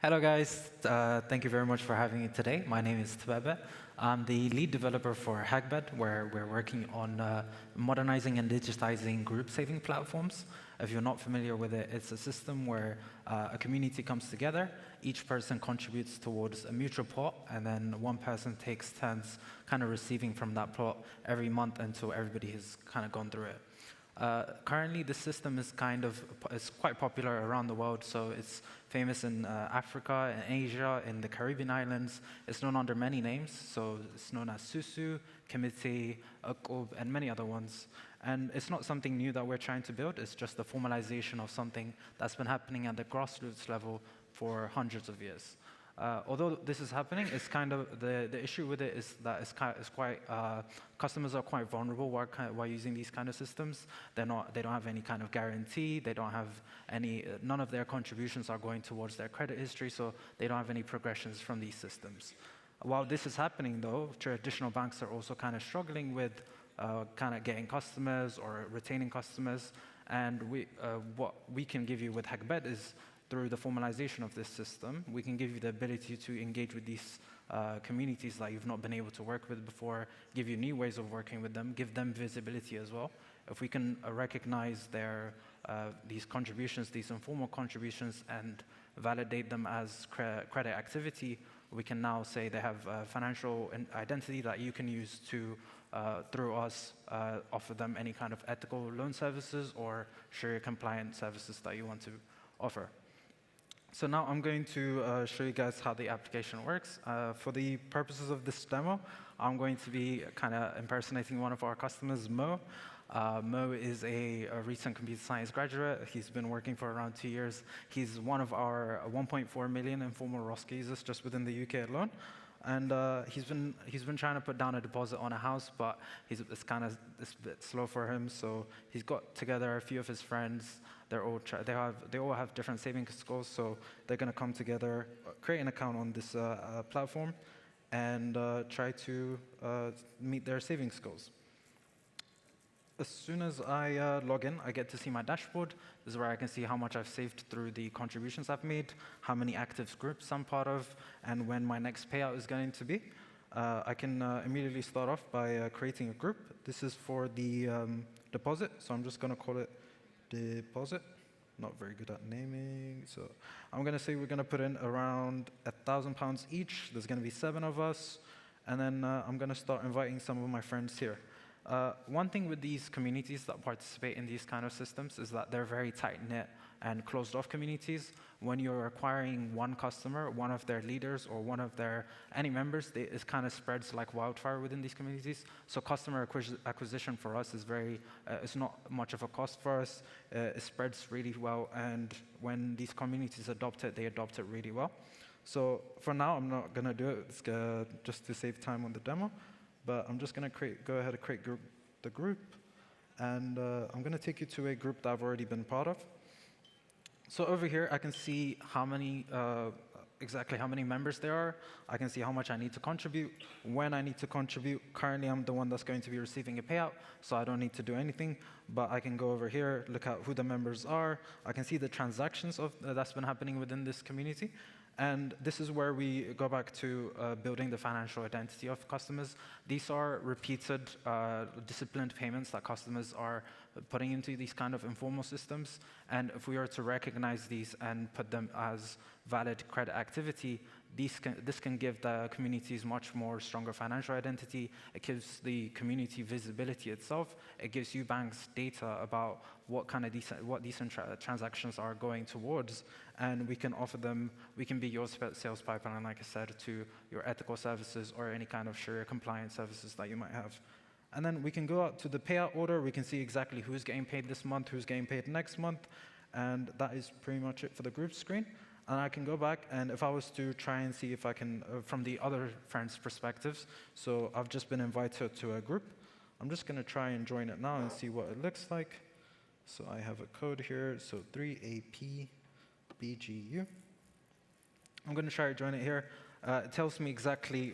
Hello, guys. Thank you very much for having me today. My name is Tbebe. I'm the lead developer for Hagbad, where we're working on modernizing and digitizing group saving platforms. If you're not familiar with it, it's a system where a community comes together, each person contributes towards a mutual pot, and then one person takes turns kind of receiving from that pot every month until everybody has kind of gone through it. Currently, the system is quite popular around the world, so it's famous in Africa, in Asia, in the Caribbean islands. It's known under many names, so it's known as susu, kimite, ayuuto, and many other ones. And it's not something new that we're trying to build, it's just the formalization of something that's been happening at the grassroots level for hundreds of years. Although this is happening, it's kind of the issue with it is that customers are quite vulnerable while using these kind of systems. They don't have any kind of guarantee. They don't have none of their contributions are going towards their credit history, so they don't have any progressions from these systems. While this is happening, though, traditional banks are also kind of struggling with kind of getting customers or retaining customers. And what we can give you with Hagbad is, through the formalization of this system, we can give you the ability to engage with these communities that you've not been able to work with before, give you new ways of working with them, give them visibility as well. If we can recognize these contributions, these informal contributions, and validate them as credit activity, we can now say they have a financial identity that you can use to, through us, offer them any kind of ethical loan services or Sharia-compliant services that you want to offer. So now I'm going to show you guys how the application works. For the purposes of this demo, I'm going to be kind of impersonating one of our customers, Mo. Mo is a recent computer science graduate. He's been working for around 2 years. He's one of our 1.4 million informal ROSCA users just within the UK alone. And he's been trying to put down a deposit on a house, but it's a bit slow for him. So he's got together a few of his friends. They all have different savings goals, so they're going to come together, create an account on this platform, and try to meet their savings goals. As soon as I log in, I get to see my dashboard. This is where I can see how much I've saved through the contributions I've made, how many active groups I'm part of, and when my next payout is going to be. I can immediately start off by creating a group. This is for the deposit, so I'm just going to call it deposit. Not very good at naming, so I'm going to say we're going to put in around £1,000 each. There's going to be 7 of us, and then I'm going to start inviting some of my friends here. One thing with these communities that participate in these kind of systems is that they're very tight-knit and closed-off communities. When you're acquiring one customer, one of their leaders, or one of any members, it kind of spreads like wildfire within these communities. So customer acquisition for us is it's not much of a cost for us. It spreads really well, and when these communities adopt it, they adopt it really well. So for now, I'm not going to do it just to save time on the demo. But I'm just going to go ahead and create the group. And I'm going to take you to a group that I've already been part of. So over here, I can see exactly how many members there are. I can see how much I need to contribute, when I need to contribute. Currently, I'm the one that's going to be receiving a payout, so I don't need to do anything. But I can go over here, look at who the members are. I can see the transactions that's been happening within this community. And this is where we go back to building the financial identity of customers. These are repeated, disciplined payments that customers are putting into these kind of informal systems. And if we are to recognize these and put them as valid credit activity, this can give the communities much more stronger financial identity. It gives the community visibility itself. It gives you banks data about what decent transactions are going towards, and we can offer them. We can be your sales pipeline, like I said, to your ethical services or any kind of Sharia compliant services that you might have. And then we can go out to the payout order. We can see exactly who's getting paid this month, who's getting paid next month, and that is pretty much it for the group screen. And I can go back, and if I was to try and see if I can, from the other friends' perspectives, so I've just been invited to a group. I'm just going to try and join it now and see what it looks like. So I have a code here, so 3APBGU. I'm going to try to join it here. It tells me exactly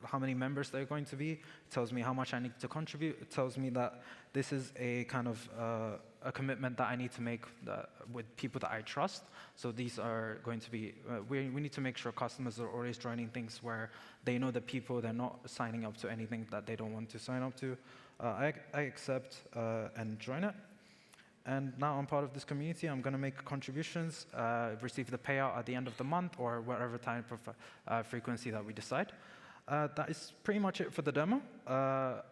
how many members there are going to be. It tells me how much I need to contribute. It tells me that this is a kind of a commitment that I need to make with people that I trust. So these are going to be, we need to make sure customers are always joining things where they know the people, they're not signing up to anything that they don't want to sign up to. I accept and join it. And now I'm part of this community. I'm going to make contributions, receive the payout at the end of the month or whatever time frequency that we decide. That is pretty much it for the demo.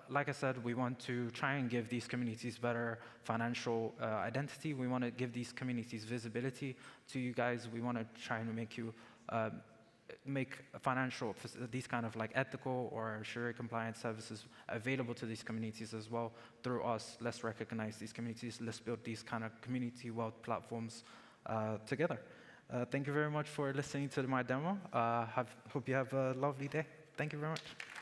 Like I said, we want to try and give these communities better financial identity. We want to give these communities visibility to you guys. We want to try and make you make financial, these kind of like ethical or Sharia compliant services available to these communities as well through us. Let's recognize these communities. Let's build these kind of community wealth platforms together. Thank you very much for listening to my demo. Hope you have a lovely day. Thank you very much.